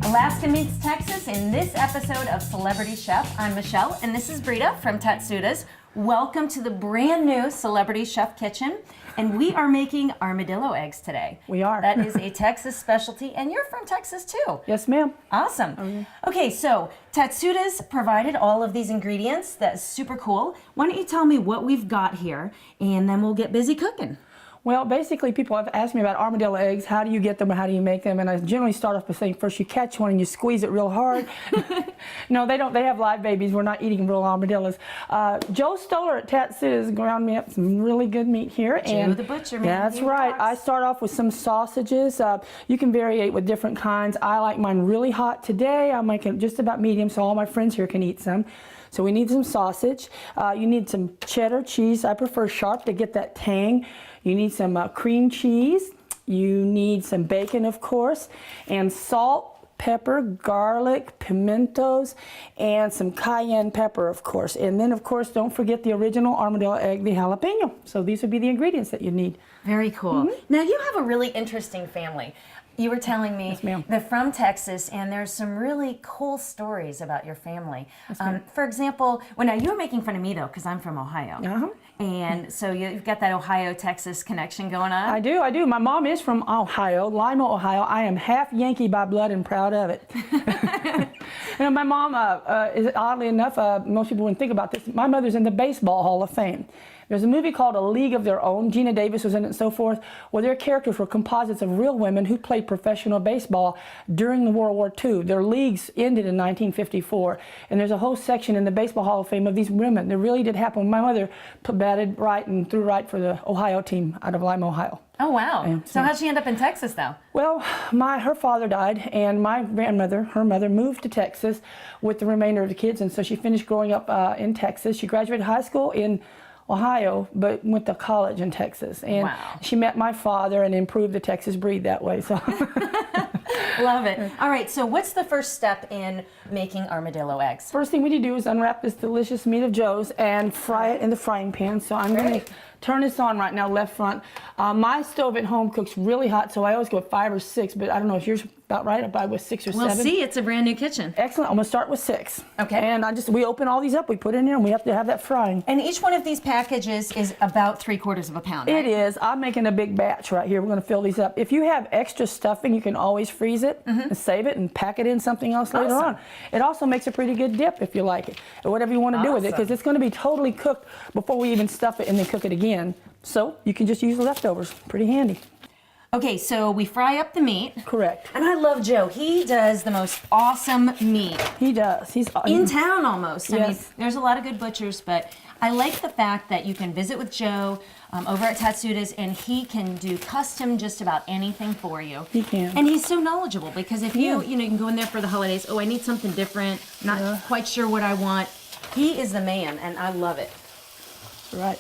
Alaska meets Texas in this episode of Celebrity Chef. I'm Michelle, and this is Brita from Tatsuda's. Welcome to the brand new Celebrity Chef Kitchen, and we are making armadillo eggs today. We are. That is a Texas specialty, and you're from Texas too. Yes, ma'am. Awesome. Okay, so Tatsuda's provided all of these ingredients. That's super cool. Why don't you tell me what we've got here, and then we'll get busy cooking. Well, basically, people have asked me about armadillo eggs. How do you get them, or how do you make them? And I generally start off by saying, first you catch one and you squeeze it real hard. No, they don't. They have live babies. We're not eating real armadillos. Joe Stoller at Tatsuda's ground me up some really good meat here. Joe the butcher, man. That's right. I start off with some sausages. You can vary with different kinds. I like mine really hot today. I make it just about medium, so all my friends here can eat some. So we need some sausage. You need some cheddar cheese. I prefer sharp to get that tang. You need some cream cheese. You need some bacon, of course, and salt, pepper, garlic, pimentos, and some cayenne pepper, of course. And then, of course, don't forget the original armadillo egg, the jalapeno. So these would be the ingredients that you need. Very cool. Now, you have a really interesting family. You were telling me they're from Texas, and there's some really cool stories about your family. For example, well, now you were making fun of me, though, because I'm from Ohio. And so you've got that Ohio-Texas connection going on? I do, I do. My mom is from Ohio, Lima, Ohio. I am half Yankee by blood and proud of it. You know, my mom is, oddly enough, most people wouldn't think about this, my mother's in the Baseball Hall of Fame. There's a movie called A League of Their Own. Gina Davis was in it and so forth, where their characters were composites of real women who played professional baseball during the World War II. Their leagues ended in 1954, and there's a whole section in the Baseball Hall of Fame of these women. That really did happen. My mother batted right and threw right for the Ohio team out of Lima, Ohio. Oh, wow. So how'd she end up in Texas, though? Well, her father died, and my grandmother, her mother, moved to Texas with the remainder of the kids, and so she finished growing up in Texas. She graduated high school in Ohio, but went to college in Texas. And she met my father and improved the Texas breed that way. So Love it. All right, so what's the first step in making armadillo eggs? First thing we need to do is unwrap this delicious meat of Joe's and fry it in the frying pan. So I'm going to turn this on right now, left front. My stove at home cooks really hot, so I always go with 5 or 6, but I don't know if yours about right. I'll buy with 6 or 7. We'll see. It's a brand new kitchen. Excellent. I'm going to start with 6. Okay. And we open all these up, we put in there, and we have to have that frying. And each one of these packages is about 3/4 of a pound, right? It is. I'm making a big batch right here. We're going to fill these up. If you have extra stuffing, you can always freeze it and save it and pack it in something else later on. It also makes a pretty good dip if you like it, or whatever you want to do with it, because it's going to be totally cooked before we even stuff it and then cook it again. So you can just use the leftovers. Pretty handy. Okay, so we fry up the meat. Correct. And I love Joe. He does the most awesome meat. He does. He's in town almost. Yes. I mean, there's a lot of good butchers, but I like the fact that you can visit with Joe over at Tatsuda's, and he can do custom just about anything for you. He can. And he's so knowledgeable, because if you can go in there for the holidays, oh, I need something different, not quite sure what I want. He is the man, and I love it. Right.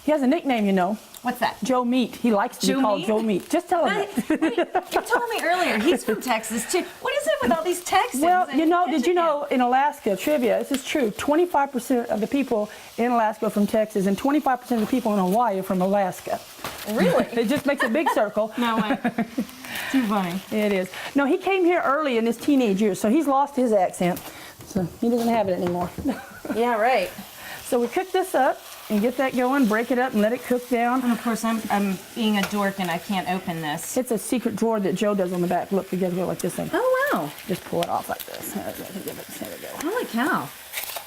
He has a nickname, you know. What's that? Joe Meat. He likes to be called Joe Meat. Just tell him Wait, you told me earlier he's from Texas too. What is it with all these Texans? Well, you know, did you know in Alaska, trivia, this is true, 25% of the people in Alaska are from Texas, and 25% of the people in Hawaii are from Alaska. Really? It just makes a big circle. No way. Too funny. It is. No, he came here early in his teenage years, so he's lost his accent. So he doesn't have it anymore. Yeah, right. So we cook this up and get that going, break it up and let it cook down. And of course, I'm being a dork and I can't open this. It's a secret drawer that Joe does on the back. Look, we gotta go like this thing. Oh, wow. Just pull it off like this. There we go. Holy cow.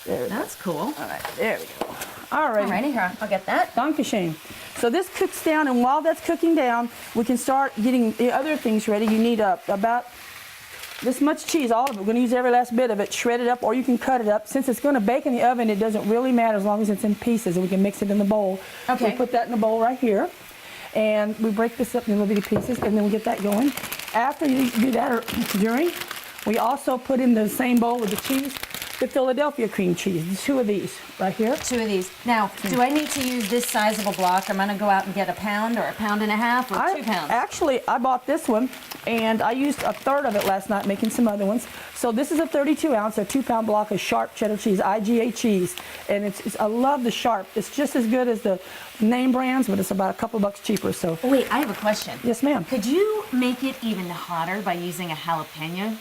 That's cool. All right, there we go. All right. Alrighty, here, I'll get that. Dankeschön. So this cooks down, and while that's cooking down, we can start getting the other things ready. You need about this much cheese, all of it. We're going to use every last bit of it, shred it up, or you can cut it up. Since it's going to bake in the oven, it doesn't really matter as long as it's in pieces, and we can mix it in the bowl. Okay. We put that in the bowl right here, and we break this up in little bitty pieces, and then we get that going. After you do that, or during, we also put in the same bowl with the cheese, the Philadelphia cream cheese, 2 of these right here. 2 of these. Now, do I need to use this size of a block? I'm going to go out and get a pound or a pound and a half or 2 pounds? Actually, I bought this one, and I used 1/3 of it last night making some other ones. So this is a 32 ounce, a 2-pound block of sharp cheddar cheese, IGA cheese. And I love the sharp. It's just as good as the name brands, but it's about a couple bucks cheaper. So. Wait, I have a question. Yes, ma'am. Could you make it even hotter by using a jalapeno?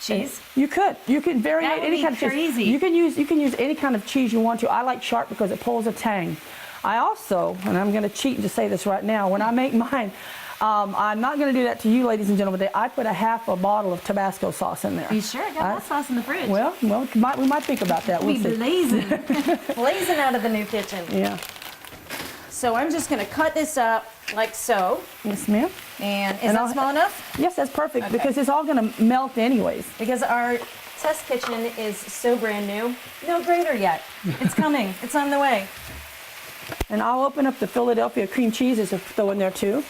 cheese? You could vary That would any be kind of cheese. crazy. You can use any kind of cheese you want to. I like sharp because it pulls a tang. I also, and I'm going to cheat and just say this right now, when I make mine, I'm not going to do that to you, ladies and gentlemen. I put a half a bottle of Tabasco sauce in there. Are you sure? I got that sauce in the fridge. Well, we might think about that. We'll see. Blazing. Blazing out of the new kitchen. Yeah. So I'm just going to cut this up like so. Yes, ma'am. And is that small enough? Yes, that's perfect Okay. because it's all going to melt anyways. Because our test kitchen is so brand new. No grater yet. It's coming. It's on the way. And I'll open up the Philadelphia cream cheeses to throw in there too.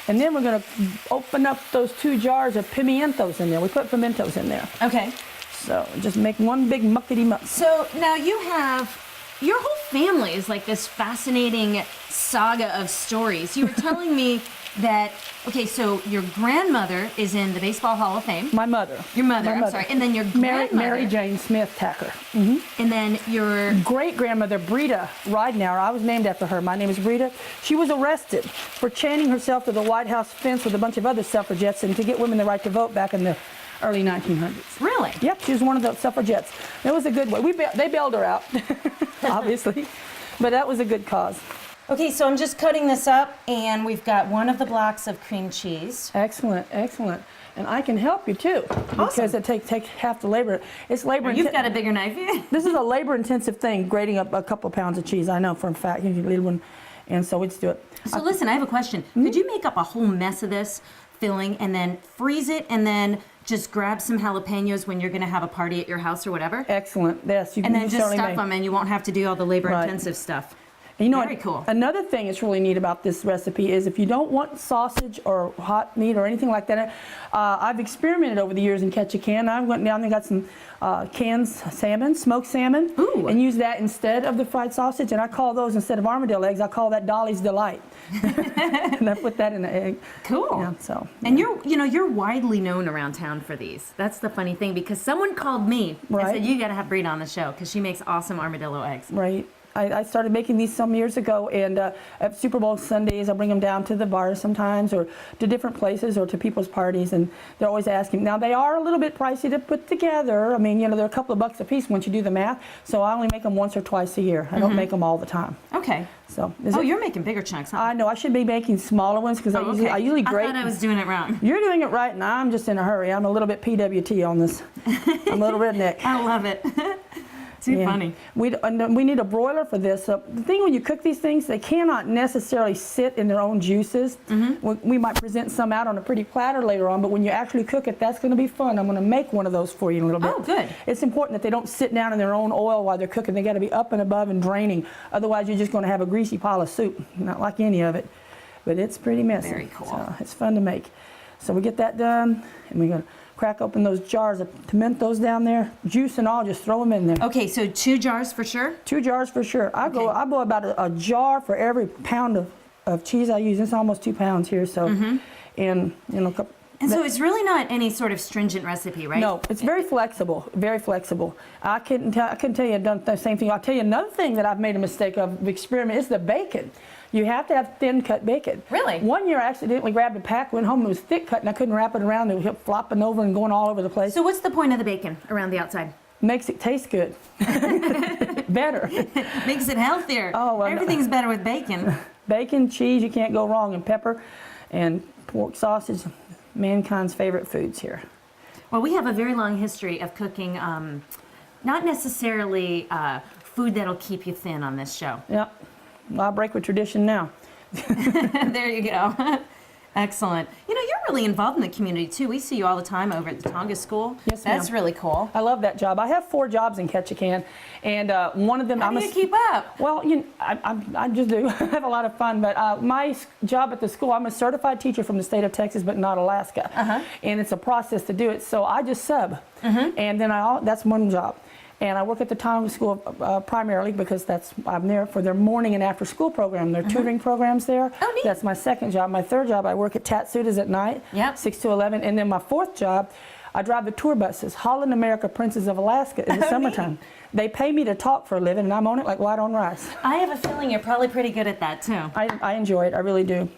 And then we're going to open up those 2 jars of pimientos in there. We put pimientos in there. Okay. So just make one big muckety muck. So now you have, your whole family is like this fascinating saga of stories. You were telling me that, okay, so your grandmother is in the Baseball Hall of Fame. My mother. Your mother, I'm sorry. And then your grandmother. Mary Jane Smith Tacker. And then your Great-grandmother Brita Ridenour, I was named after her. My name is Brita. She was arrested for chaining herself to the White House fence with a bunch of other suffragettes and to get women the right to vote back in the early 1900s. Really? Yep, she was one of the suffragettes. It was a good way. They bailed her out, obviously, but that was a good cause. Okay, so I'm just cutting this up, and we've got one of the blocks of cream cheese. Excellent, excellent. And I can help you too, because it takes half the labor. It's labor. You've got a bigger knife. This is a labor-intensive thing, grating up a couple of pounds of cheese. I know for a fact. You need a little one, and so we just do it. So listen, I have a question. Could you make up a whole mess of this filling and then freeze it and then just grab some jalapenos when you're going to have a party at your house or whatever? Excellent. Yes, you And can then just certainly stuff make. them, and you won't have to do all the labor-intensive stuff. And you know Very cool. Another thing that's really neat about this recipe is if you don't want sausage or hot meat or anything like that, I've experimented over the years in Ketchikan. I went down and got some canned salmon, smoked salmon, and used that instead of the fried sausage. And I call those, instead of armadillo eggs, I call that Dolly's Delight. And I put that in the egg. Cool. Yeah, so. And you're widely known around town for these. That's the funny thing, because someone called me and said, you got to have Brita on the show because she makes awesome armadillo eggs. Right. I started making these some years ago, and at Superbowl Sundays, I bring them down to the bars sometimes, or to different places, or to people's parties, and they're always asking. Now, they are a little bit pricey to put together. I mean, they're a couple of bucks a piece once you do the math, so I only make them once or twice a year. I don't make them all the time. Okay. So, you're making bigger chunks, huh? I know. I should be making smaller ones, because I usually grate. I thought I was doing it wrong. You're doing it right, and I'm just in a hurry. I'm a little bit PWT on this. I'm a little redneck. I love it. Too funny. We need a broiler for this. The thing when you cook these things, they cannot necessarily sit in their own juices. We might present some out on a pretty platter later on, but when you actually cook it, that's going to be fun. I'm going to make one of those for you in a little bit. Oh, good. It's important that they don't sit down in their own oil while they're cooking. They got to be up and above and draining. Otherwise, you're just going to have a greasy pile of soup. Not like any of it, but it's pretty messy. Very cool. So it's fun to make. So we get that done, and we're going to crack open those jars of pimentos down there, juice and all, just throw them in there. Okay, so 2 jars for sure? 2 jars for sure. I go about a jar for every pound of cheese I use. It's almost 2 pounds here, so and so it's really not any sort of stringent recipe, right? No, it's very flexible, very flexible. I couldn't tell you I've done the same thing. I'll tell you another thing that I've made a mistake of experiment is the bacon. You have to have thin cut bacon. Really? One year I accidentally grabbed a pack, went home, and it was thick cut, and I couldn't wrap it around. It kept flopping over and going all over the place. So what's the point of the bacon around the outside? Makes it taste good. Better. Makes it healthier. Oh, well, everything's better with bacon. Bacon, cheese, you can't go wrong, and pepper, and pork sausage, mankind's favorite foods here. Well, we have a very long history of cooking, not necessarily food that'll keep you thin on this show. Yep. Well, I'll break with tradition now. There you go. Excellent. You're really involved in the community too. We see you all the time over at the Tonga School. Yes, ma'am. That's really cool. I love that job. I have 4 jobs in Ketchikan, and one of them How do you keep up? Well, I just do. I have a lot of fun, but my job at the school, I'm a certified teacher from the state of Texas, but not Alaska, and it's a process to do it. So I just sub, and then that's one job. And I work at the Tonga School primarily because I'm there for their morning and after school program, their tutoring programs there. Oh, neat. That's my second job. My third job, I work at Tatsuda's at night, 6 to 11. And then my 4th job, I drive the tour buses, Holland America Princes of Alaska in the summertime. Neat. They pay me to talk for a living, and I'm on it like white on rice. I have a feeling you're probably pretty good at that too. I enjoy it. I really do.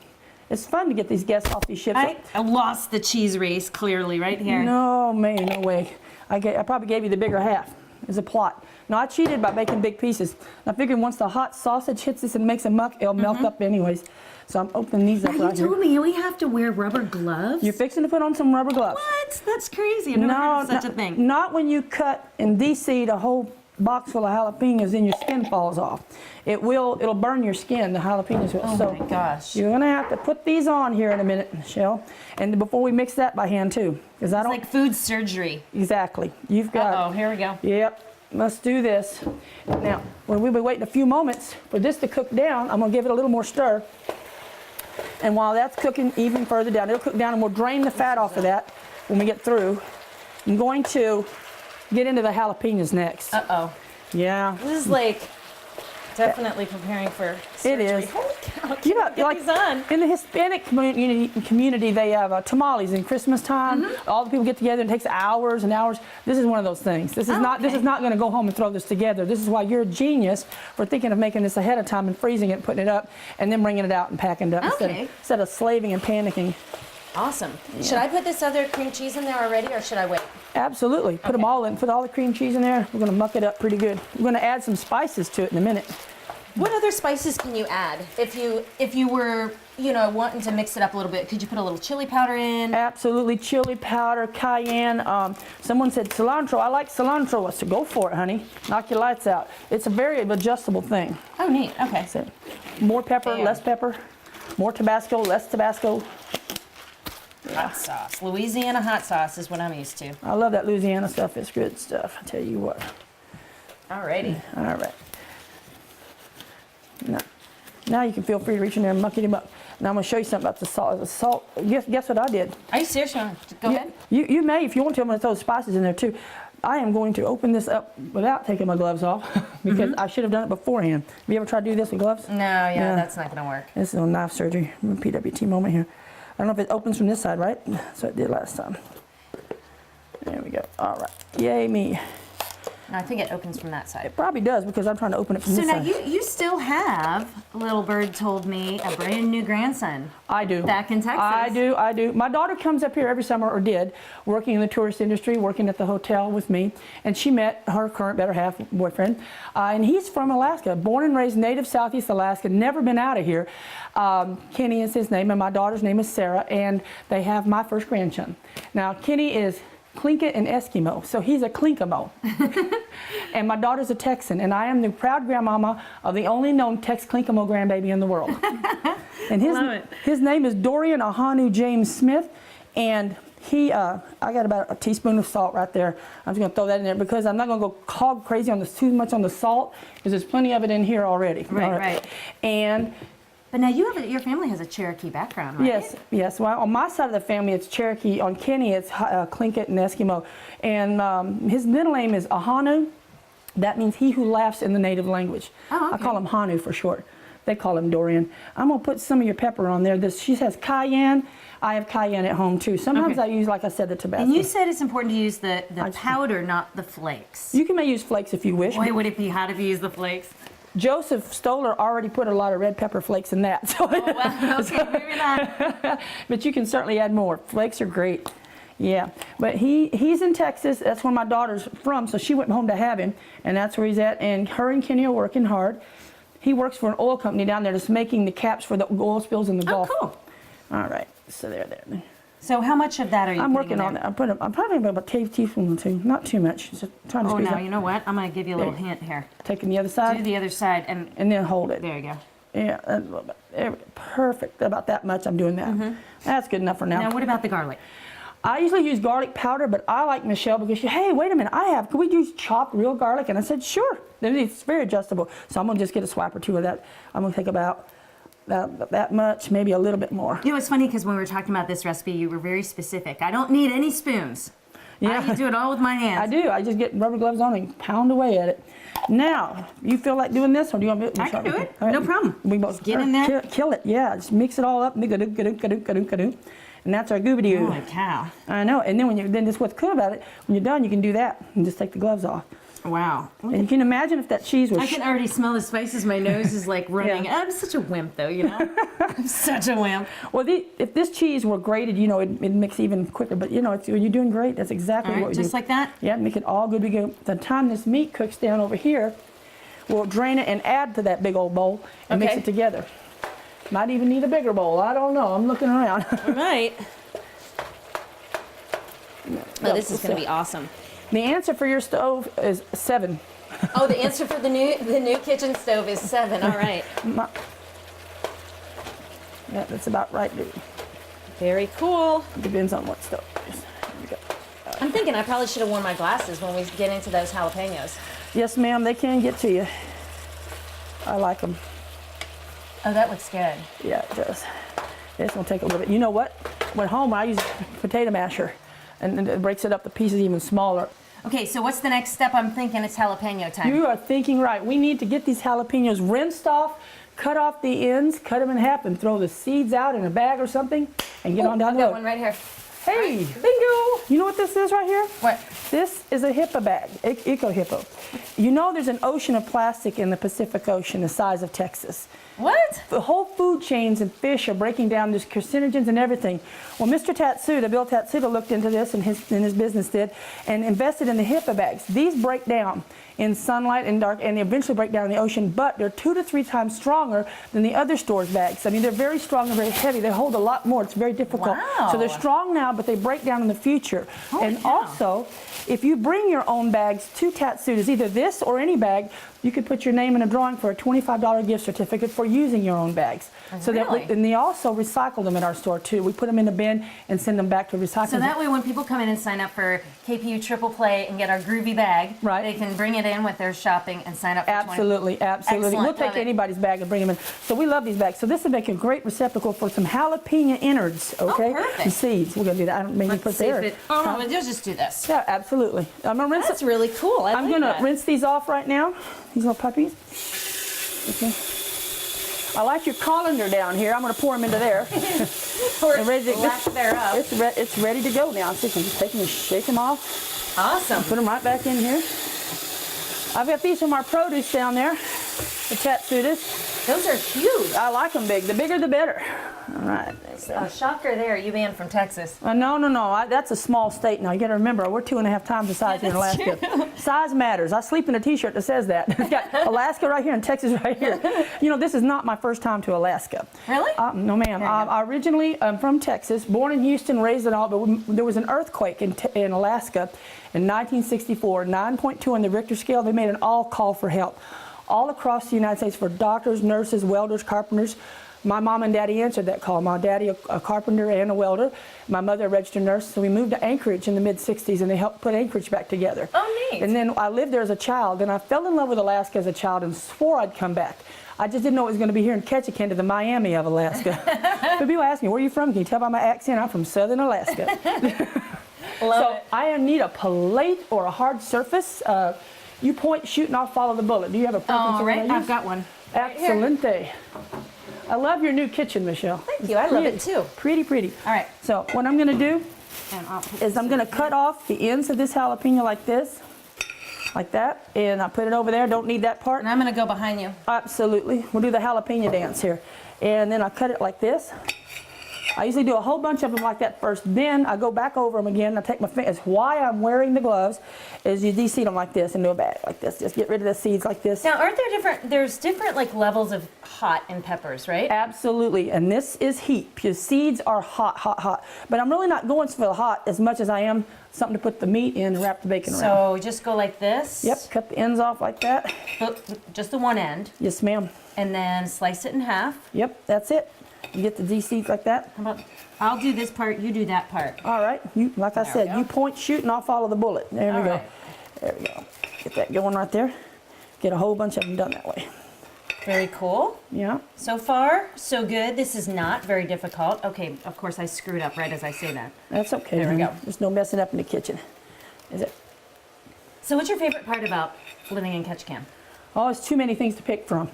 It's fun to get these guests off these ships. I lost the cheese race clearly right here. No, man, no way. I probably gave you the bigger half as a plot. No, I cheated by making big pieces. I figured once the hot sausage hits this and makes a muck, it'll melt up anyways. So I'm opening these up Now, right you here. told me we have to wear rubber gloves? You're fixing to put on some rubber gloves. What? That's crazy. I've never heard of such a thing. Not when you cut and de-seed a whole box full of jalapenos and your skin falls off. It'll burn your skin, the jalapenos will. Oh So my gosh. you're gonna have to put these on here in a minute, Michelle. And before we mix that by hand too. Because I It's don't like food surgery. exactly. You've got Uh-oh, here we go. Yep. Let's do this. Now, when we'll be waiting a few moments for this to cook down, I'm gonna give it a little more stir. And while that's cooking even further down, it'll cook down and we'll drain the fat off of that when we get through. I'm going to get into the jalapenos next. Uh-oh. Yeah. This is like definitely preparing for surgery. It is. Holy cow, You know, get these on. in the Hispanic community, they have tamales in Christmas time. All the people get together and it takes hours and hours. This is one of those things. This is not going to go home and throw this together. This is why you're a genius for thinking of making this ahead of time and freezing it, and putting it up, and then bringing it out and packing it up instead of slaving and panicking. Awesome. Should I put this other cream cheese in there already, or should I wait? Absolutely. Put them all in. Put all the cream cheese in there. We're going to muck it up pretty good. We're going to add some spices to it in a minute. What other spices can you add? If you were, wanting to mix it up a little bit, could you put a little chili powder in? Absolutely. Chili powder, cayenne. Someone said cilantro. I like cilantro. So go for it, honey. Knock your lights out. It's a very adjustable thing. Oh, neat. Okay. So, more pepper, less pepper. More Tabasco, less Tabasco. Hot sauce. Louisiana hot sauce is what I'm used to. I love that Louisiana stuff. It's good stuff. I tell you what. Alrighty. All right. Now you can feel free to reach in there and muck it up. Now I'm going to show you something about the salt. The salt. Guess what I did? Are you serious? Go ahead. You may, if you want to. I'm going to throw spices in there too. I am going to open this up without taking my gloves off because I should have done it beforehand. Have you ever tried to do this with gloves? No, that's not going to work. This is a knife surgery. PWT moment here. I don't know if it opens from this side, right? So it did last time. There we go. All right. Yay me. No, I think it opens from that side. It probably does because I'm trying to open it from So this now side. you still have, little bird told me, a brand new grandson. I do. Back in Texas. I do. My daughter comes up here every summer, or did, working in the tourist industry, working at the hotel with me, and she met her current better half boyfriend, and he's from Alaska, born and raised native Southeast Alaska, never been out of here. Kenny is his name, and my daughter's name is Sarah, and they have my first grandson. Now, Kenny is Tlingit and Eskimo, so he's a Klinkamo. And my daughter's a Texan, and I am the proud grandmama of the only known Tex Klinkamo grandbaby in the world. And his name is Dorian Ahanu James Smith, and I got about a teaspoon of salt right there. I'm just going to throw that in there because I'm not going to go hog crazy on too much on the salt because there's plenty of it in here already. Right. But now your family has a Cherokee background, right? Yes. Well, on my side of the family, it's Cherokee. On Kenny, it's Tlingit and Eskimo. And his middle name is Ahanu. That means he who laughs in the native language. Oh, okay. I call him Hanu for short. They call him Dorian. I'm going to put some of your pepper on there. She has cayenne. I have cayenne at home, too. Sometimes I use, like I said, the Tabasco. And you said it's important to use the powder, not the flakes. You can use flakes if you wish. Boy, would it be hot if you use the flakes. Joseph Stoller already put a lot of red pepper flakes in that. So Well, okay, maybe not. But you can certainly add more. Flakes are great. Yeah, but he's in Texas. That's where my daughter's from, so she went home to have him, and that's where he's at. And her and Kenny are working hard. He works for an oil company down there that's making the caps for the oil spills in the Gulf. Oh, cool. All right, so there. So how much of that are you I'm putting working on that. I'm probably about a teaspoon or two, not too much. Just trying to squeeze no, out. you know what? I'm going to give you a little hint here. Taking the other side. Do the other side, and then hold it. there you go. Yeah, a little bit. There we go. Perfect. About that much I'm doing that. That's good enough for now. Now, what about the garlic? I usually use garlic powder, but I like Michelle because hey, wait a minute, can we use chopped real garlic? And I said, sure. Then it's very adjustable. So I'm going to just get a swipe or two of that. I'm going to take about that much, maybe a little bit more. You know, it's funny because when we were talking about this recipe, you were very specific. I don't need any spoons. Yeah. I do it all with my hands. I do. I just get rubber gloves on and pound away at it. Now, you feel like doing this, or do you want me to? I can do it. All right. No problem. We both get in there. Kill it. Yeah, just mix it all up. And that's our goobity doo. Holy cow. I know. And then then just what's cool about it, when you're done, you can do that and just take the gloves off. Wow. And you can imagine if that cheese was... I can already smell the spices. My nose is like running. Yeah. I'm such a wimp, though, you know? I'm such a wimp. Well, if this cheese were grated, you know, it'd mix even quicker. But, you know, you're doing great. That's exactly what we do. Just like that? Yeah, make it all good to go. By the time this meat cooks down over here, we'll drain it and add to that big old bowl and mix it together. Might even need a bigger bowl. I don't know. I'm looking around. All right. Oh, this is going to be awesome. The answer for your stove is 7. Oh, the answer for the new kitchen stove is 7. All right. Yeah, that's about right, dude. Very cool. Depends on what stove it is. Here we go. I'm thinking I probably should have worn my glasses when we get into those jalapenos. Yes, ma'am, they can get to you. I like them. Oh, that looks good. Yeah, it does. It's gonna take a little bit. You know what? When home, I use potato masher, and it breaks it up the pieces even smaller. Okay, so what's the next step? I'm thinking it's jalapeno time. You are thinking right. We need to get these jalapenos rinsed off, cut off the ends, cut them in half, and throw the seeds out in a bag or something, and get on down I've the got road. one right here. Hey, bingo! You know what this is right here? What? This is a HIPAA bag, Eco Hippo. You know there's an ocean of plastic in the Pacific Ocean the size of Texas. What? The whole food chains and fish are breaking down. There's carcinogens and everything. Well, Mr. Tatsuda, Bill Tatsuda, looked into this, and his business did, and invested in the HIPAA bags. These break down in sunlight and dark, and they eventually break down in the ocean, but they're 2 to 3 times stronger than the other stores bags. I mean, they're very strong and very heavy. They hold a lot more. It's very difficult. Wow. So they're strong now, but they break down in the future. Holy and cow. also, if you bring your own bags to Tatsuda's, either this or any bag, you could put your name in a drawing for a $25 gift certificate for using your own bags. So Really? and they also recycle them at our store too. We put them in a bin and send them back to recycling. So that way when people come in and sign up for KPU Triple Play and get our groovy bag, Right. they can bring it in with their shopping and sign up for Absolutely, absolutely. Excellent, We'll take love it. anybody's bag and bring them in. So we love these bags. So this would make a great receptacle for some jalapeno innards, okay? perfect. And seeds. We're gonna do that. I don't maybe Let's put see there. if it, oh no, we'll just do this. Yeah, absolutely. I'm gonna rinse. That's really cool. I'm gonna rinse these off right now. These little puppies. Okay. I like your colander down here. I'm gonna pour them into there. Or ready to- lack thereof. It's ready to go now. See, I can just take them and shake them off. Awesome. Put them right back in here. I've got these from our produce down there, the Tatsudas. Those are huge. I like them big. The bigger, the better. All right. A shocker there, you being from Texas. No. That's a small state now. You got to remember, we're 2.5 times the size here in that's Alaska. Size matters. I sleep in a T-shirt that says that. It's got Alaska right here and Texas right here. You know, this is not my first time to Alaska. Really? No, ma'am. I originally am from Texas, born in Houston, raised in all, but there was an earthquake in Alaska in 1964, 9.2 on the Richter scale. They made an all call for help all across the United States for doctors, nurses, welders, carpenters. My mom and daddy answered that call. My daddy, a carpenter and a welder. My mother, a registered nurse. So we moved to Anchorage in the mid-'60s, and they helped put Anchorage back together. Oh, neat. And then I lived there as a child, and I fell in love with Alaska as a child and swore I'd come back. I just didn't know it was going to be here in Ketchikan to the Miami of Alaska. But people ask me, where are you from? Can you tell by my accent? I'm from southern Alaska. Love it. I need a plate or a hard surface. You point, shoot, and I'll follow the bullet. Do you have a preference? All on right, what I I've use? got one. Right here. Excelente. I love your new kitchen, Michelle. Thank you. I love it too. Pretty, pretty. All right. So what I'm going to do And I'll put is this I'm going to cut off the ends of this jalapeno like this, like that, and I put it over there. Don't need that part. And I'm going to go behind you. Absolutely. We'll do the jalapeno dance here. And then I cut it like this. I usually do a whole bunch of them like that first. Then I go back over them again. I take my fingers. Why I'm wearing the gloves is you de-seed them like this into a bag like this. Just get rid of the seeds like this. Now, aren't there there's different like levels of hot in peppers, right? Absolutely. And this is heat. Your seeds are hot, hot, hot. But I'm really not going for the hot as much as I am something to put the meat in and wrap the bacon around. So just go like this. Yep, cut the ends off like that. Just the one end. Yes, ma'am. And then slice it in half. Yep, that's it. You get the de-seeds like that. How about, I'll do this part, you do that part. All right. You, like I There we said, go. you point, shoot, and I'll follow the bullet. There we All go. right. There we go. Get that going right there. Get a whole bunch of them done that way. Very cool. Yeah. So far, so good. This is not very difficult. Okay, of course I screwed up right as I say that. That's okay. There we honey. go. There's no messing up in the kitchen. Is it? So what's your favorite part about living in Ketchikan? Oh, it's too many things to pick from.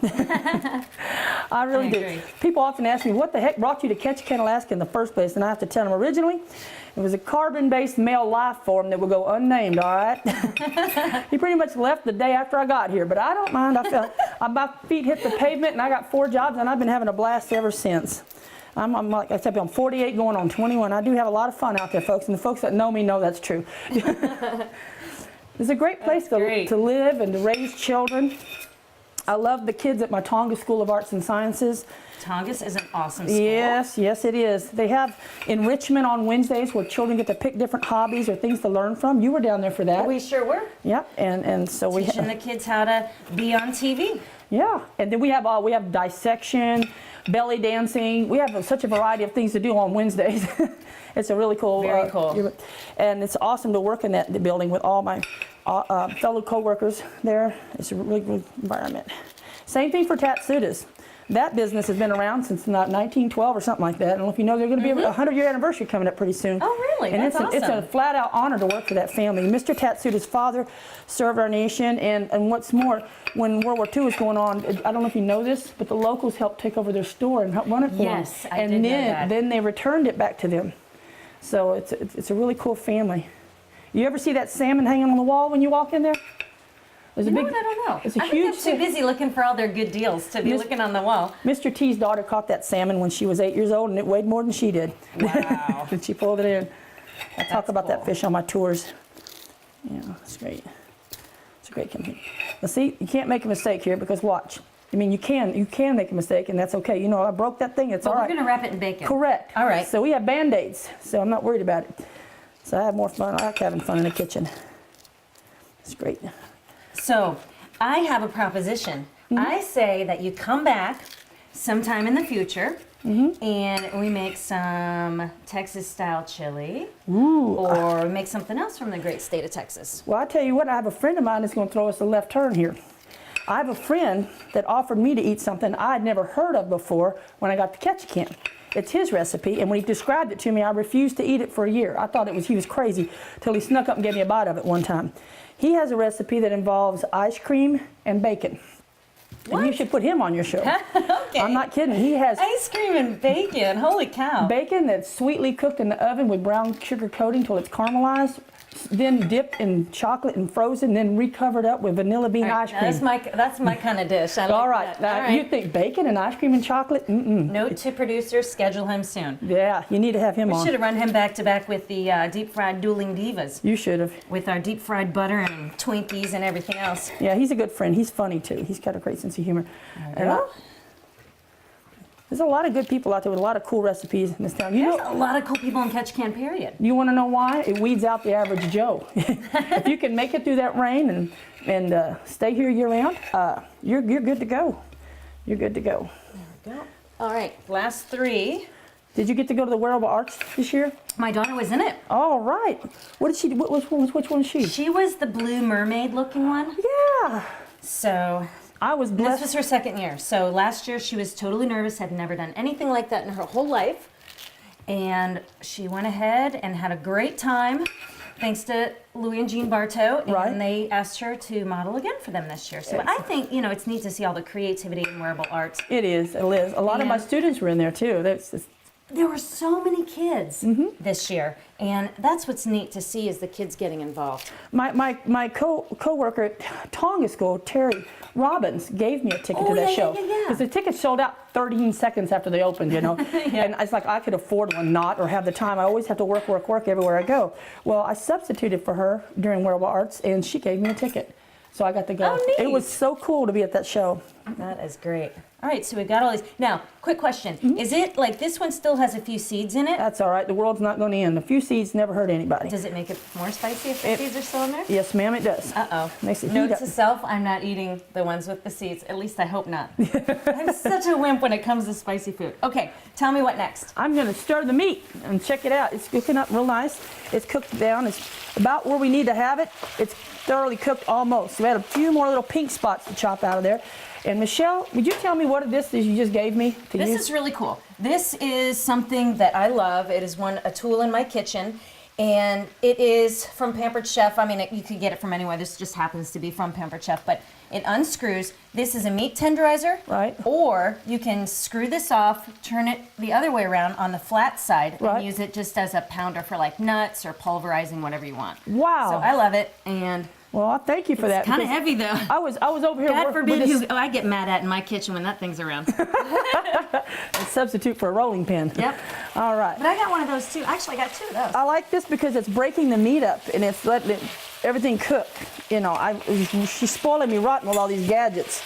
I really I do. agree. People often ask me, what the heck brought you to Ketchikan, Alaska in the first place? And I have to tell them, originally, it was a carbon-based male life form that would go unnamed, all right? He pretty much left the day after I got here, but I don't mind. I feel my feet hit the pavement, and I got 4 jobs, and I've been having a blast ever since. I'm like I said, I'm 48 going on 21. I do have a lot of fun out there, folks, and the folks that know me know that's true. It's a great place to live and to raise children. I love the kids at my Tonga School of Arts and Sciences. Tongass is an awesome school. Yes, yes it is. They have enrichment on Wednesdays where children get to pick different hobbies or things to learn from. You were down there for that. We sure were. Yeah, and so we teaching the kids how to be on TV. Yeah, and then we have dissection, belly dancing. We have such a variety of things to do on Wednesdays. It's a really cool. Very cool. And it's awesome to work in the building with all my fellow co-workers there. It's a really good environment. Same thing for Tatsuda's. That business has been around since 1912 or something like that. I don't know if you know they're going to be a 100-year anniversary coming up pretty soon. Oh, really? And That's awesome. It's a flat-out honor to work for that family. Mr. Tatsuda's father served our nation, and what's more, when World War II was going on, I don't know if you know this, but the locals helped take over their store and help run it for them. Yes, I did know that. Then they returned it back to them. So it's a really cool family. You ever see that salmon hanging on the wall when you walk in there? I don't know. It's a I huge think I'm too busy looking for all their good deals to be looking on the wall. Mr. T's daughter caught that salmon when she was 8 years old, and it weighed more than she did. Wow. And she pulled it in. I talk about that fish on my tours. Yeah, it's great. It's a great company. Now see, you can't make a mistake here because watch. I mean, you can make a mistake, and that's okay. You know, I broke that thing. It's all right. We're going to wrap it in bacon. Correct. All right. So we have Band-Aids, so I'm not worried about it. So I have more fun. I like having fun in the kitchen. It's great. So I have a proposition. I say that you come back sometime in the future and we make some Texas-style chili. Ooh. Or make something else from the great state of Texas. Well, I tell you what, I have a friend of mine that's going to throw us a left turn here. I have a friend that offered me to eat something I had never heard of before when I got to Ketchikan. It's his recipe, and when he described it to me, I refused to eat it for a year. I thought he was crazy till he snuck up and gave me a bite of it one time. He has a recipe that involves ice cream and bacon. What? And you should put him on your show. Okay. I'm not kidding. He has Ice cream and bacon. Holy cow. bacon that's sweetly cooked in the oven with brown sugar coating till it's caramelized, then dipped in chocolate and frozen, then recovered up with vanilla bean ice cream. That's my kind of dish. I like All right. that. Now, All right. you think bacon and ice cream and chocolate? Mm-mm. Note to producer, schedule him soon. Yeah, you need to have him We on. should have run him back to back with the deep fried dueling divas. You should have. With our deep fried butter and Twinkies and everything else. Yeah, he's a good friend. He's funny too. He's got a great sense of humor. There's a lot of good people out there with a lot of cool recipes in this town. There's a lot of cool people in Ketchikan, period. You want to know why? It weeds out the average Joe. If you can make it through that rain and stay here year round, you're good to go. You're good to go. There we go. All right, last 3. Did you get to go to the Wearable Arts this year? My daughter was in it. All right. What did she do? Which one was she? She was the blue mermaid looking one. Yeah. So I was blessed. this was her 2nd year. So last year she was totally nervous, had never done anything like that in her whole life. And she went ahead and had a great time, thanks to Louie and Jean Bartow. And Right. they asked her to model again for them this year. So I think, it's neat to see all the creativity in wearable arts. It is, Liz. A lot of my And- students were in there too. There were so many kids this year, and that's what's neat to see is the kids getting involved. My co-worker at Tonga School, Terry Robbins, gave me a ticket to that show. yeah. Because the tickets sold out 13 seconds after they opened, And it's like I could afford one or have the time. I always have to work everywhere I go. Well, I substituted for her during Wearable Arts, and she gave me a ticket. So I got to go. Oh, neat. It was so cool to be at that show. That is great. All right, so we've got all these. Now, quick question. Is it like this one still has a few seeds in it? That's all right. The world's not going to end. A few seeds never hurt anybody. Does it make it more spicy if the seeds are still in there? Yes, ma'am, it does. Uh-oh. Makes it Note heat to up. self, I'm not eating the ones with the seeds. At least I hope not. I'm such a wimp when it comes to spicy food. Okay, tell me what next. I'm going to stir the meat and check it out. It's cooking up real nice. It's cooked down. It's about where we need to have it. It's thoroughly cooked almost. We had a few more little pink spots to chop out of there. And Michelle, would you tell me what this is you just gave me to use? This is really cool. This is something that I love. It is a tool in my kitchen. And it is from Pampered Chef. I mean, you could get it from anywhere. This just happens to be from Pampered Chef, but it unscrews. This is a meat tenderizer. Right. Or you can screw this off, turn it the other way around on the flat side, Right. and use it just as a pounder for like nuts or pulverizing, whatever you want. Wow. So I love it, and Well, I thank you for that. it's kind of because heavy though. I was over here God working forbid with this I get mad at in my kitchen when that thing's around. substitute for a rolling pin. Yep. All right. But I got one of those too. Actually, I got two of those. I like this because it's breaking the meat up and it's letting everything cook. You know, she's spoiling me rotten with all these gadgets.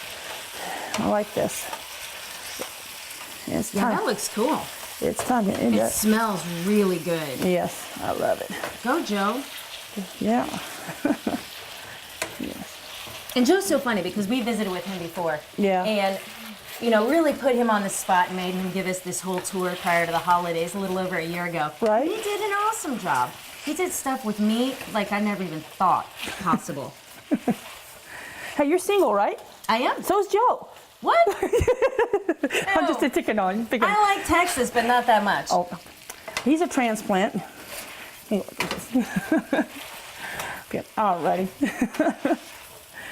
I like this. It's Yeah, time. that looks cool. It's time. It smells really good. Yes, I love it. Go, Joe. Yeah. And Joe's so funny because we visited with him before. Yeah. And, you know, really put him on the spot and made him give us this whole tour prior to the holidays a little over a year ago. Right. He did an awesome job. He did stuff with meat like I never even thought possible. Hey, you're single, right? I am. So's Joe. What? I'm just picking on you. Picking. I like Texas, but not that much. Oh, he's a transplant. Hey, look at this. Okay, all righty.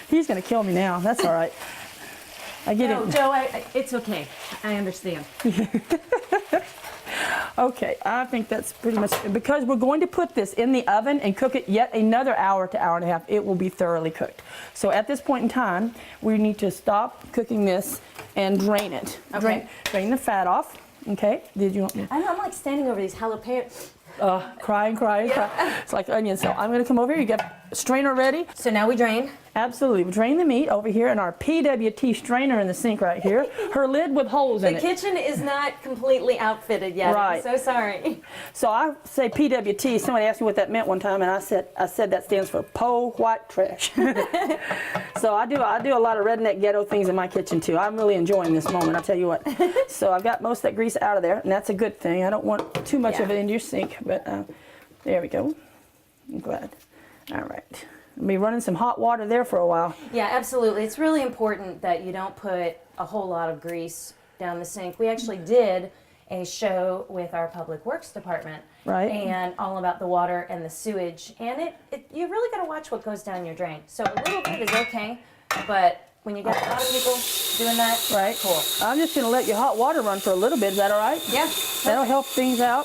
He's gonna kill me now. That's all right. I get No, it. Joe, it's okay. I understand. Okay, I think that's pretty much because we're going to put this in the oven and cook it yet another hour to hour and a half. It will be thoroughly cooked. So at this point in time, we need to stop cooking this and drain it. Okay. Drain the fat off. Okay. Did you want me? I know, I'm like standing over these jalapenos. Crying. It's like onions. So I'm going to come over here. You got a strainer ready? So now we drain. Absolutely. We drain the meat over here in our PWT strainer in the sink right here. Her lid with holes in The it. kitchen is not completely outfitted yet. Right. I'm so sorry. So I say PWT. Somebody asked me what that meant one time, and I said that stands for Po White Trash. So I do a lot of redneck ghetto things in my kitchen too. I'm really enjoying this moment. I tell you what. So I've got most of that grease out of there, and that's a good thing. I don't want too much of it into your sink, but there we go. I'm glad. All right. I'll be running some hot water there for a while. Yeah, absolutely. It's really important that you don't put a whole lot of grease down the sink. We actually did a show with our public works department, Right. and all about the water and the sewage, and you really got to watch what goes down your drain. So a little bit is okay, but when you got a lot of people doing that, Right. cool. I'm just going to let your hot water run for a little bit. Is that all right? Yeah. That'll help things out.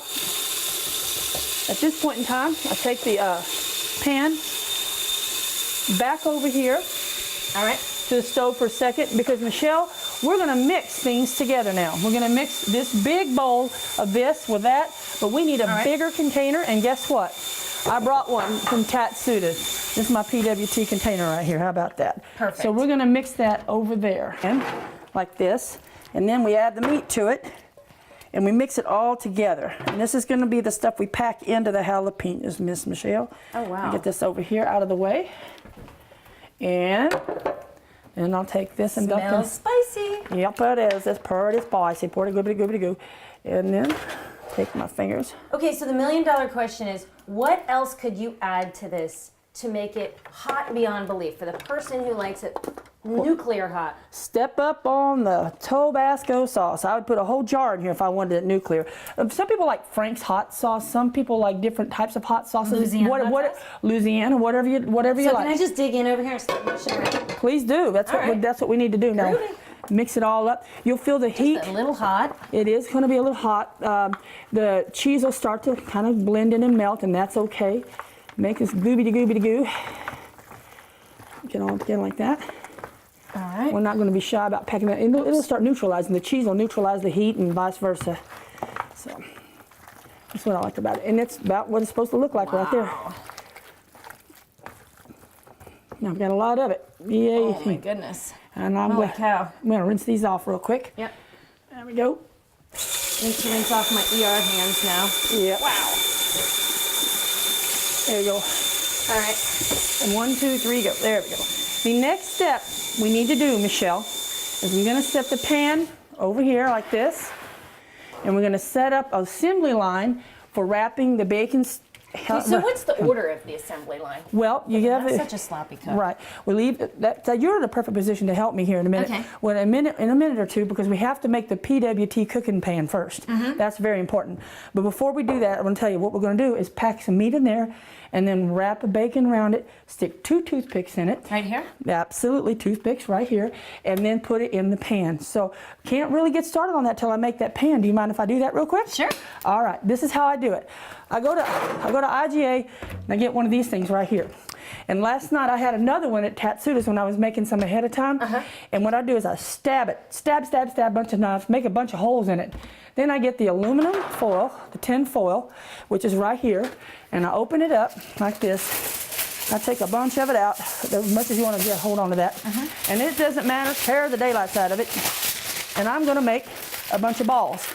At this point in time, I take the pan back over here All right. to the stove for a second because, Michelle, we're going to mix things together now. We're going to mix this big bowl of this with that, but we need a bigger container, and guess what? I brought one from Tatsuda. This is my PWT container right here. How about that? Perfect. So we're going to mix that over there, and like this, and then we add the meat to it, and we mix it all together. And this is going to be the stuff we pack into the jalapenos, Miss Michelle. Oh, wow. Get this over here out of the way. And I'll take this and dump Smells this. spicy. Yep, it is. It's pretty spicy. Pretty goobity goo. And then take my fingers. Okay, so the $1 million question is, what else could you add to this to make it hot beyond belief for the person who likes it nuclear hot? Step up on the Tabasco sauce. I would put a whole jar in here if I wanted it nuclear. Some people like Frank's hot sauce. Some people like different types of hot sauces. Louisiana hot sauce? Louisiana, whatever you So like. can I just dig in over here and start mixing around? Please do. That's All right. that's what we need to do now. Groovy. Mix it all up. You'll feel the heat. A little hot. It is going to be a little hot. The cheese will start to kind of blend in and melt, and that's okay. Make this goobity goo. Get all together like that. All right. We're not going to be shy about packing that. It'll start neutralizing. The cheese will neutralize the heat and vice versa. So that's what I like about it. And it's about what it's supposed to look like right there. Now I've got a lot of it. Yay. Oh my goodness. And I'm Holy going cow. to rinse these off real quick. Yep. There we go. Need to rinse off my ER hands now. Yep. Wow. There we go. All right. And 1, 2, 3, go. There we go. The next step we need to do, Michelle, is we're going to set the pan over here like this, and we're going to set up an assembly line for wrapping the bacon So what's the order of the assembly line? Well, you have That's such a sloppy cook. Right. We leave that. So you're in a perfect position to help me here in a minute. Okay. Well, in a minute or two, because we have to make the PWT cooking pan first. That's very important. But before we do that, I'm going to tell you what we're going to do is pack some meat in there, and then wrap the bacon around it. Stick 2 toothpicks in it. Right here? Absolutely, toothpicks right here, and then put it in the pan. So can't really get started on that till I make that pan. Do you mind if I do that real quick? Sure. All right. This is how I do it. I go to IGA and I get one of these things right here. And last night I had another one at Tatsuda's when I was making some ahead of time. And what I do is I stab it, stab, bunch of knives, make a bunch of holes in it. Then I get the aluminum foil, the tin foil, which is right here, and I open it up like this. I take a bunch of it out, as much as you want to get hold on to that. And it doesn't matter, tear the daylights out of it. And I'm going to make a bunch of balls.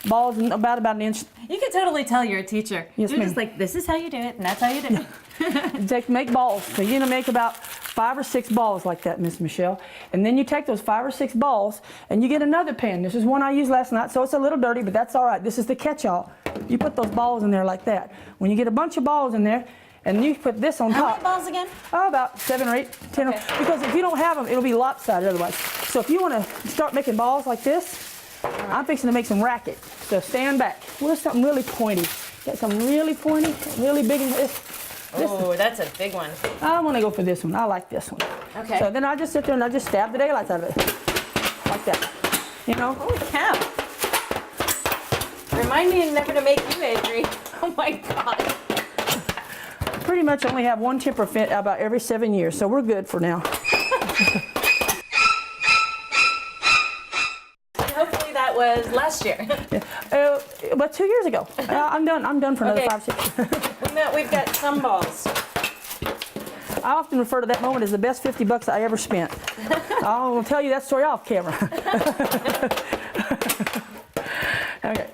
Balls about an inch. You can totally tell you're a teacher. Yes, You're ma'am. just like, this is how you do it, and that's how you do it. Make balls. So you're gonna make about 5 or 6 balls like that, Miss Michelle. And then you take those 5 or 6 balls and you get another pan. This is one I used last night, so it's a little dirty, but that's all right. This is the catch-all. You put those balls in there like that. When you get a bunch of balls in there, and you put this on How top. many balls again? Oh, about 7 or 8, 10. Okay. Because if you don't have them, it'll be lopsided otherwise. So if you want to start making balls like this, I'm fixing to make some racket. So stand back. Where's something really pointy? Got some really pointy, really big. Oh, that's a big one. I want to go for this one. I like this one. Okay. So then I just sit there and I just stab the daylights out of it. Like that. You know? Holy cow. Remind me never to make you angry. Oh my God. Pretty much only have one temper fit about every 7 years, so we're good for now. Hopefully that was last year. About 2 years ago. I'm done for another Okay. 5, 6 years. We've got some balls. I often refer to that moment as the best $50 I ever spent. I'll tell you that story off camera. Okay.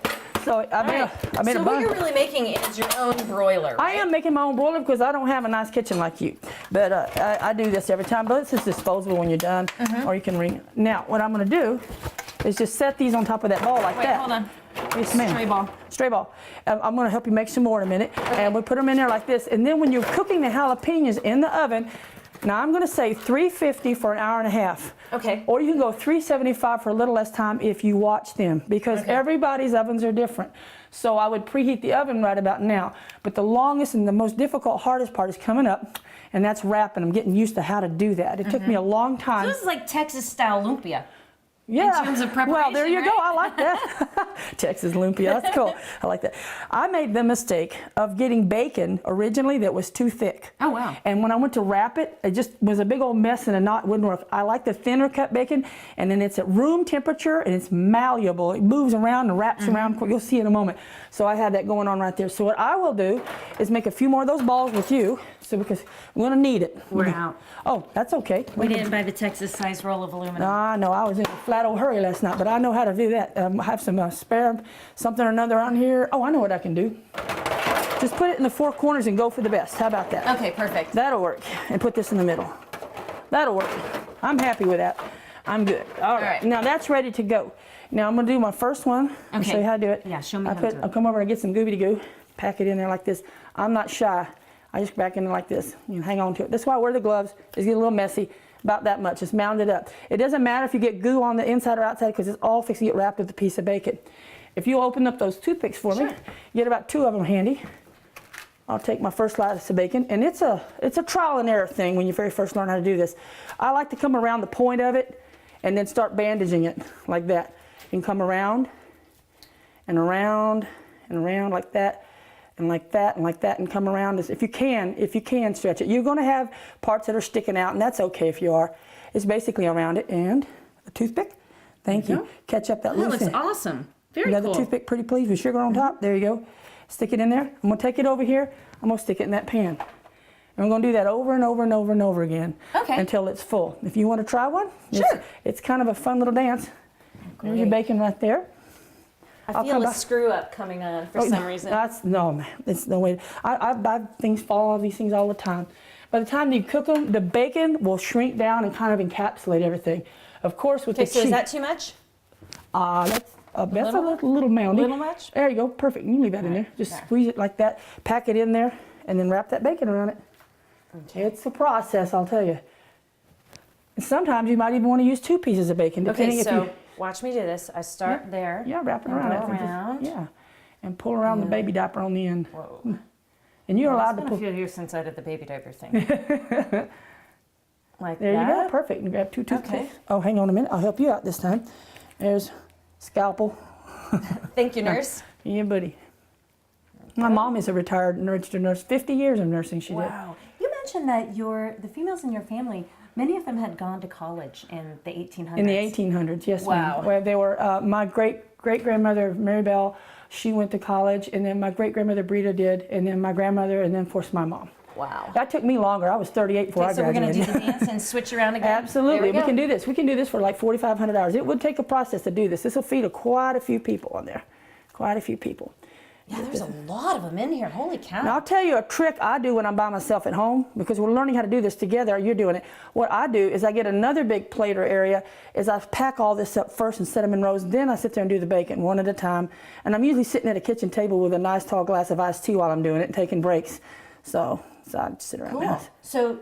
So I made a So what bunch. you're really making is your own broiler, I right? am making my own broiler because I don't have a nice kitchen like you. But I do this every time. But this is disposable when you're done, or you can ring it. Now, what I'm going to do is just set these on top of that ball like Wait, that. hold on. Yes, ma'am. Stray ball. Stray ball. I'm going to help you make some more in a minute. And we put them in there like this. And then when you're cooking the jalapenos in the oven, now I'm going to say 350 for an hour and a half. Okay. Or you can go 375 for a little less time if you watch them, because everybody's ovens are different. So I would preheat the oven right about now. But the longest and the most difficult, hardest part is coming up, and that's wrapping. I'm getting used to how to do that. It took me a long time. So this is like Texas style lumpia. Yeah. In terms of Well, there you preparation, go. right? I like that. Texas lumpia. That's cool. I like that. I made the mistake of getting bacon originally that was too thick. Oh, wow. And when I went to wrap it, it just was a big old mess and a knot wouldn't work. I like the thinner cut bacon, and then it's at room temperature and it's malleable. It moves around and wraps around. You'll see in a moment. So I had that going on right there. So what I will do is make a few more of those balls with you. So because we're going to need it. We're out. Oh, that's okay. We didn't buy the Texas size roll of aluminum. No, I was in a flat old hurry last night, but I know how to do that. I have some spare something or another on here. Oh, I know what I can do. Just put it in the 4 corners and go for the best. How about that? Okay, perfect. That'll work. And put this in the middle. That'll work. I'm happy with that. I'm good. All right. Now that's ready to go. Now I'm going to do my first one. I'll show you how to do it. Yeah, show me how to do it. I'll come over and get some goobity-goo. Pack it in there like this. I'm not shy. I just back in there like this. You hang on to it. That's why I wear the gloves. It's get a little messy. About that much. Just mound it up. It doesn't matter if you get goo on the inside or outside because it's all fixed to get wrapped with a piece of bacon. If you open up those toothpicks for me, get about 2 of them handy. I'll take my first slice of bacon, and it's a trial and error thing when you very first learn how to do this. I like to come around the point of it and then start bandaging it like that. You can come around and around and around like that. And like that, and like that, and come around. If you can stretch it. You're going to have parts that are sticking out, and that's okay if you are. It's basically around it, and a toothpick. Thank you. Catch up that That loose looks end. awesome. Very Another cool. toothpick, pretty please, with sugar on top. There you go. Stick it in there. I'm going to take it over here. I'm going to stick it in that pan. And we're going to do that over and over and over and over again until it's full. If you want to try one, it's kind of a fun little dance. There's your bacon right there. I feel a screw up coming on for some reason. No, man. It's no way. I buy things, follow these things all the time. By the time you cook them, the bacon will shrink down and kind of encapsulate everything. Of course, with the cheese. So is that too much? That's a little moundy. Little much? There you go. Perfect. You can leave that in there. Just squeeze it like that. Pack it in there, and then wrap that bacon around it. Okay. It's a process, I'll tell you. And sometimes you might even want to use 2 pieces of bacon, depending if you... watch me do this. I start there. Yeah, wrap it around. Go around. Yeah, and pull around the baby diaper on the end. Whoa. And you're allowed to pull. It's been a few years since I did the baby diaper thing. Like there that. You go. Perfect. And grab 2 toothpicks. Okay. Oh, hang on a minute. I'll help you out this time. There's scalpel. Thank you, nurse. Yeah, buddy. My mom is a retired registered nurse. 50 years of nursing she did. Wow. You mentioned that the females in your family, many of them had gone to college in the 1800s. In the 1800s, yes, wow. ma'am. Where they were, my great-grandmother, Mary Bell, she went to college, and then my great-grandmother, Brita, did, and then my grandmother, and then, of course, my mom. Wow. That took me longer. I was 38 before I graduated. So we're going to do the dance and switch around again? Absolutely. We can do this. We can do this for like 4,500 hours. It would take a process to do this. This will feed quite a few people on there. Quite a few people. Yeah, there's a lot of them in here. Holy cow. Now, I'll tell you a trick I do when I'm by myself at home, because we're learning how to do this together. You're doing it. What I do is I get another big plate or area, is I pack all this up first and set them in rows. Then I sit there and do the bacon one at a time. And I'm usually sitting at a kitchen table with a nice tall glass of iced tea while I'm doing it and taking breaks. So I just sit around the house. So,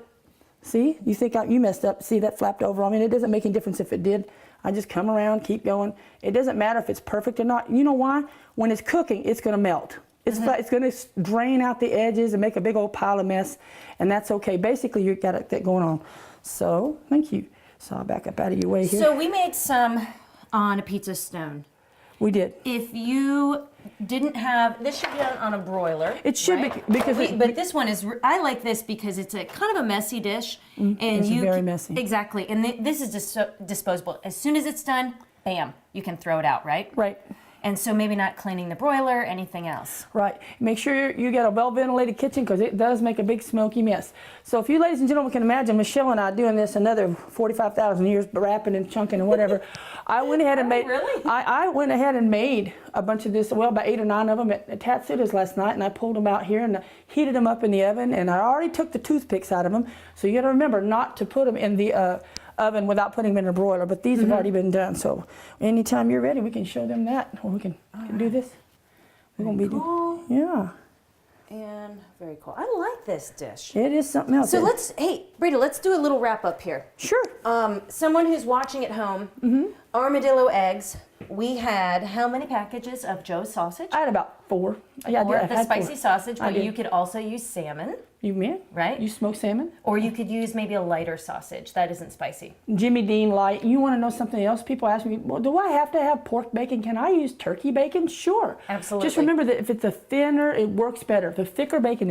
see, you think you messed up. See, that flapped over on me. It doesn't make any difference if it did. I just come around, keep going. It doesn't matter if it's perfect or not. You know why? When it's cooking, it's going to melt. It's going to drain out the edges and make a big old pile of mess, and that's okay. Basically, you got that going on. So, thank you. So I'll back up out of your way here. So we made some on a pizza stone. We did. If you didn't have, this should be on a broiler. It should right? be, because but this one is, I like this because it's a kind of a messy dish. And it's very messy. Exactly. And this is disposable. As soon as it's done, bam, you can throw it out, right? Right. And so maybe not cleaning the broiler, anything else. Right. Make sure you get a well-ventilated kitchen, because it does make a big smoky mess. So if you ladies and gentlemen can imagine Michelle and I doing this another 45,000 years, wrapping and chunking and whatever, I went ahead and made. Really? I went ahead and made a bunch of this. Well, about 8 or 9 of them at Tatsuda's last night, and I pulled them out here and heated them up in the oven. And I already took the toothpicks out of them. So you got to remember not to put them in the oven without putting them in a broiler, but these have already been done. So anytime you're ready, we can show them that, or we can do this. We're gonna be cool. Yeah. And very cool. I like this dish. It is something else. So hey, Brita, let's do a little wrap up here. Sure. Someone who's watching at home, Armadillo eggs. We had how many packages of Joe's sausage? I had about 4. Yeah, Or I the had spicy 4. sausage, but you could also use salmon. You mean? Right. You smoked salmon? Or you could use maybe a lighter sausage that isn't spicy. Jimmy Dean light. You want to know something else? People ask me, well, do I have to have pork bacon? Can I use turkey bacon? Sure. Absolutely. Just remember that if it's a thinner, it works better. The thicker bacon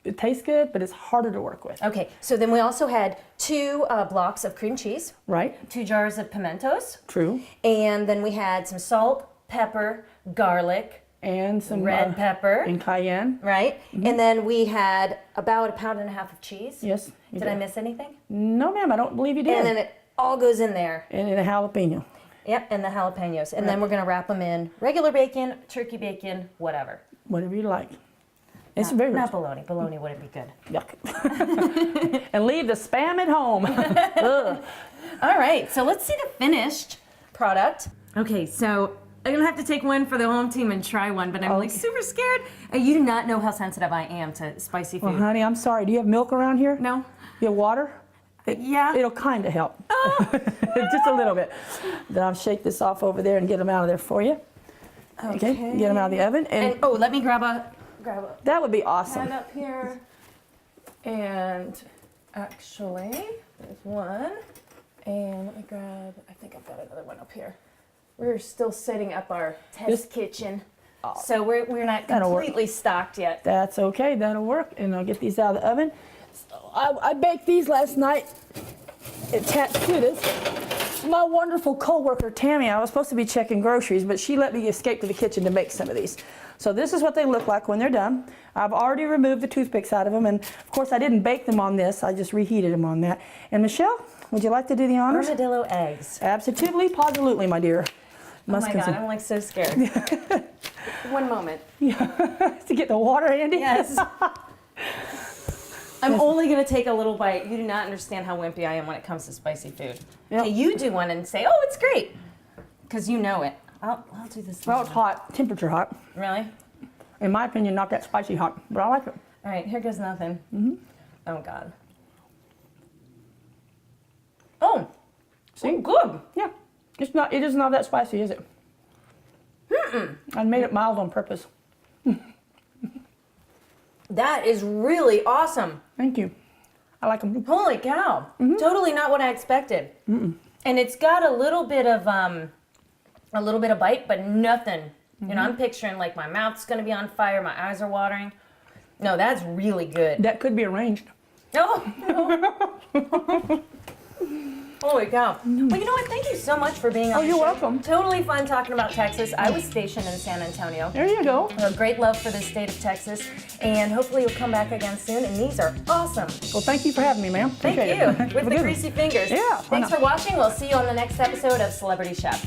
it tastes good, but it's harder to work with. Okay, so then we also had 2 blocks of cream cheese. Right. 2 jars of pimentos. True. And then we had some salt, pepper, garlic, and some red pepper. And cayenne. Right. And then we had about 1.5 pounds of cheese. Yes. Did I miss anything? No, ma'am, I don't believe you did. And then it all goes in there. And a jalapeno. Yep, and the jalapenos. And then we're going to wrap them in regular bacon, turkey bacon, whatever. Whatever you like. It's Not, very not bologna. Bologna wouldn't be good. Yuck. And leave the spam at home. Ugh. All right, so let's see the finished product. Okay, so I'm gonna have to take one for the home team and try one, but I'm like super scared. You do not know how sensitive I am to spicy food. Well, honey, I'm sorry. Do you have milk around here? No. You have water? Yeah. It'll kind of help. Just a little bit. Then I'll shake this off over there and get them out of there for you. Okay. Get them out of the oven. And oh, let me grab a that would be awesome. pan up here. And actually, there's one. And let me grab, I think I've got another one up here. We're still setting up our test kitchen. So we're not completely stocked yet. That's okay, that'll work. And I'll get these out of the oven. So I baked these last night at Tatsuda's. My wonderful co-worker, Tammy, I was supposed to be checking groceries, but she let me escape to the kitchen to make some of these. So this is what they look like when they're done. I've already removed the toothpicks out of them, and of course I didn't bake them on this, I just reheated them on that. And Michelle, would you like to do the honors? Armadillo eggs. Absolutely, positively, my dear. Oh my God, I'm like so scared. One moment. Yeah. To get the water, Andy? Yes. I'm only going to take a little bite. You do not understand how wimpy I am when it comes to spicy food. Yep. Okay, you do one and say, oh, it's great, because you know it. I'll do this. Well, it's hot, temperature hot. Really? In my opinion, not that spicy hot, but I like it. All right, here goes nothing. Oh, God. Oh, See? good. Yeah. It is not that spicy, is it? I made it mild on purpose. That is really awesome. Thank you. I like them. Holy cow. Totally not what I expected. And it's got a little bit of bite, but nothing. You know, I'm picturing like my mouth's gonna be on fire, my eyes are watering. No, that's really good. That could be arranged. Oh, no. Holy cow. Well, you know what? Thank you so much for being on the you're show. welcome. Totally fun talking about Texas. I was stationed in San Antonio. There you go. I have a great love for the state of Texas, and hopefully you'll come back again soon, and these are awesome. Well, thank you for having me, ma'am. Thank Appreciate you. it. With the greasy fingers. Yeah. Thanks for watching. We'll see you on the next episode of Celebrity Chef.